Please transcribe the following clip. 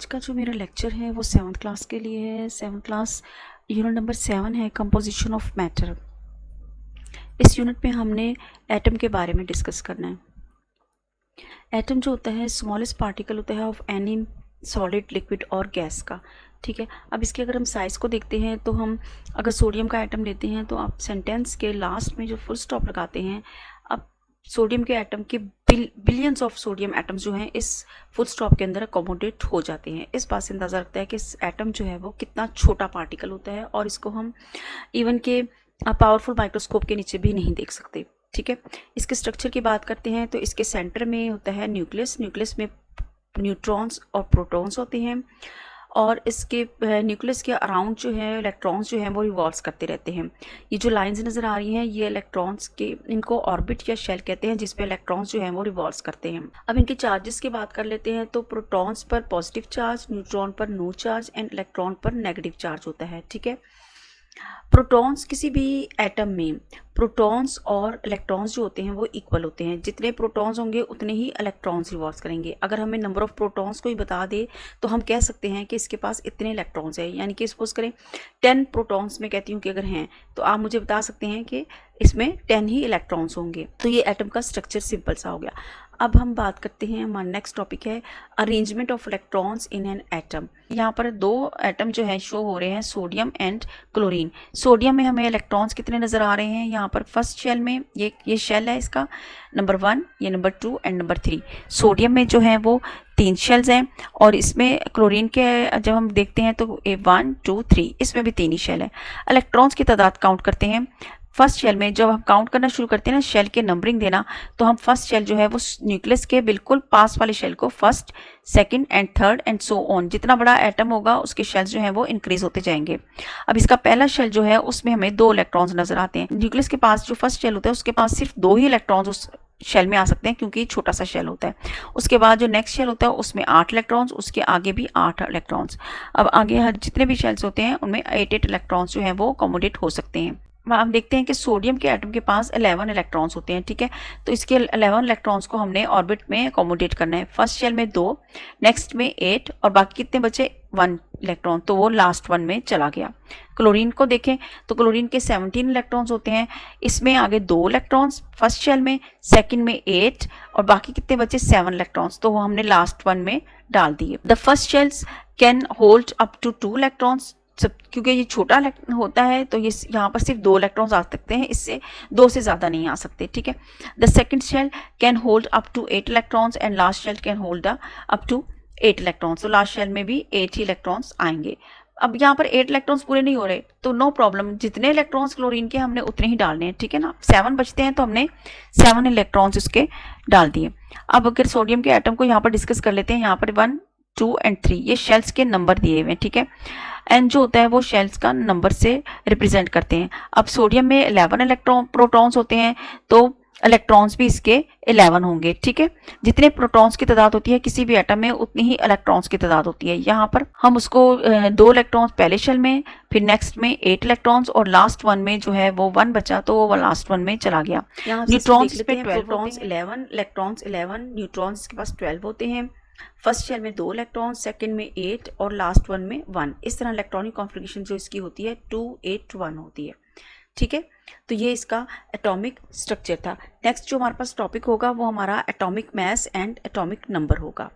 का जो मेरा लेक्चर है वो 7th क्लास के लिए है। 7th क्लास यूनिट नंबर 7 है, कंपोजिशन ऑफ मैटर। इस यूनिट में हमने एटम के बारे में डिस्कस करना है। एटम जो होता है स्मॉलेस्ट पार्टिकल होता है ऑफ एनी सॉलिड, लिक्विड और गैस का। ठीक है, अब इसके अगर हम साइज़ को देखते हैं तो हम अगर सोडियम का एटम लेते हैं तो आप सेंटेंस के लास्ट में जो फुल स्टॉप लगाते हैं, अब सोडियम के एटम के बिलियंस ऑफ सोडियम एटम्स जो हैं इस फुल स्टॉप के अंदर अकोमोडेट हो जाते हैं। इस बात से अंदाज़ा लगता है कि इस एटम जो है वो कितना छोटा पार्टिकल होता है और इसको हम इवन के पावरफुल माइक्रोस्कोप के नीचे भी नहीं देख सकते। ठीक है, इसके स्ट्रक्चर की बात करते हैं तो इसके सेंटर में होता है न्यूक्लियस। न्यूक्लियस में न्यूट्रॉन्स और प्रोटॉन्स होते हैं और इसके न्यूक्लियस के अराउंड जो है इलेक्ट्रॉन्स जो हैं वो रिवॉल्व करते रहते हैं। ये जो लाइंस नज़र आ रही हैं ये इलेक्ट्रॉन्स के, इनको ऑर्बिट या शेल कहते हैं जिसपे इलेक्ट्रॉन्स जो हैं वो रिवॉल्व करते हैं। अब इनके चार्जेस की बात कर लेते हैं तो प्रोटॉन्स पर पॉजिटिव चार्ज, न्यूट्रॉन पर नो चार्ज एंड इलेक्ट्रॉन पर नेगेटिव चार्ज होता है। ठीक है, प्रोटॉन्स किसी भी एटम में प्रोटॉन्स और इलेक्ट्रॉन्स जो होते हैं वो इक्वल होते हैं। जितने प्रोटॉन्स होंगे उतने ही इलेक्ट्रॉन्स रिवॉल्व करेंगे। अगर हमें नंबर ऑफ प्रोटॉन्स को ही बता दे तो हम कह सकते हैं कि इसके पास इतने इलेक्ट्रॉन्स हैं, यानी कि सपोज करें 10 प्रोटॉन्स में कहती हूँ कि अगर हैं तो आप मुझे बता सकते हैं कि इसमें 10 ही इलेक्ट्रॉन्स होंगे। तो ये एटम का स्ट्रक्चर सिंपल सा हो गया। अब हम बात करते हैं, हमारा नेक्स्ट टॉपिक है arrangement of electrons in an atom. यहाँ पर दो एटम जो है शो हो रहे हैं, सोडियम एंड क्लोरीन। सोडियम में हमें इलेक्ट्रॉन्स कितने नज़र आ रहे हैं, यहाँ पर फर्स्ट शेल में ये शेल है इसका नंबर 1, ये नंबर 2 एंड नंबर 3। सोडियम में जो है वो 3 शेल्स हैं और इसमें क्लोरीन के जब हम देखते हैं तो 1 2 3 इसमें भी 3 ही शेल है। इलेक्ट्रॉन्स की तादाद काउंट करते हैं। फर्स्ट शेल में जब हम काउंट करना शुरू करते हैं ना, शेल के नंबरिंग देना, तो हम फर्स्ट शेल जो है वो न्यूक्लियस के बिल्कुल पास वाले शेल को first, second and third and so on, जितना बड़ा एटम होगा उसके शेल्स जो है वो इंक्रीज होते जाएंगे। अब इसका पहला शेल जो है उसमें हमें 2 इलेक्ट्रॉन्स नजर आते हैं। न्यूक्लियस के पास जो फर्स्ट शेल होता है उसके पास सिर्फ 2 ही इलेक्ट्रॉन्स उस शेल में आ सकते हैं क्योंकि छोटा सा शेल होता है। उसके बाद जो नेक्स्ट शेल होता है उसमें 8 इलेक्ट्रॉन्स, उसके आगे भी 8 इलेक्ट्रॉन्स। अब आगे हर जितने भी शेल्स होते हैं उनमें 8 इलेक्ट्रॉन्स जो है वो अकोमोडेट हो सकते हैं। हम देखते हैं कि सोडियम के एटम के पास 11 इलेक्ट्रॉन्स होते हैं। ठीक है, तो इसके 11 इलेक्ट्रॉन्स को हमने ऑर्बिट में अकोमोडेट करना है। फर्स्ट शेल में 2, नेक्स्ट में 8 और बाकी कितने बचे 1 इलेक्ट्रॉन, तो वो लास्ट 1 में चला गया। क्लोरीन को देखें तो क्लोरीन के 17 इलेक्ट्रॉन्स होते हैं। इसमें आगे 2 इलेक्ट्रॉन्स फर्स्ट शेल में, सेकंड में 8 और बाकी कितने बचे 7 इलेक्ट्रॉन्स, तो वो हमने लास्ट 1 में डाल दिए। The first shells can hold up to 2 electrons. क्योंकि ये छोटा होता है तो ये यहाँ पर सिर्फ 2 इलेक्ट्रॉन्स आ सकते हैं, इससे 2 से ज़्यादा नहीं आ सकते। ठीक है, the second shell can hold up to 8 electrons and last shell can hold up to 8 electrons. तो लास्ट शेल में भी 8 ही इलेक्ट्रॉन्स आएंगे। अब यहाँ पर 8 इलेक्ट्रॉन्स पूरे नहीं हो रहे तो नो प्रॉब्लम, जितने इलेक्ट्रॉन्स क्लोरीन के हमने उतने ही डालने हैं। ठीक है ना, 7 बचते हैं तो हमने 7 इलेक्ट्रॉन्स इसके डाल दिए। अब अगर सोडियम के एटम को यहाँ पर डिस्कस कर लेते हैं, यहाँ पर 1 2 एंड 3 ये शेल्स के नंबर दिए हुए हैं। ठीक है, एन जो होता है वो शेल्स का नंबर से रिप्रेजेंट करते हैं। अब सोडियम में 11 प्रोटॉन्स होते हैं तो इलेक्ट्रॉन्स भी इसके 11 होंगे। ठीक है, जितने प्रोटॉन्स की तादाद होती है किसी भी एटम में उतनी ही इलेक्ट्रॉन्स की तादाद होती है। यहाँ पर हम उसको 2 इलेक्ट्रॉन्स पहले शेल में, फिर नेक्स्ट में 8 इलेक्ट्रॉन्स और लास्ट 1 में जो है वो 1 बचा तो वो लास्ट 1 में चला गया। न्यूट्रॉन्स पे 12 प्रोटॉन्स 11 इलेक्ट्रॉन्स 11 न्यूट्रॉन्स के पास 12 होते हैं। फर्स्ट शेल में 2 इलेक्ट्रॉन, सेकंड में 8 और लास्ट 1 में 1। इस तरह इलेक्ट्रॉनिक कॉन्फ़िगरेशन जो इसकी होती है 2 8 1 होती है। ठीक है, तो ये इसका एटॉमिक स्ट्रक्चर था। नेक्स्ट जो हमारे पास टॉपिक होगा वो हमारा atomic mass and atomic number होगा।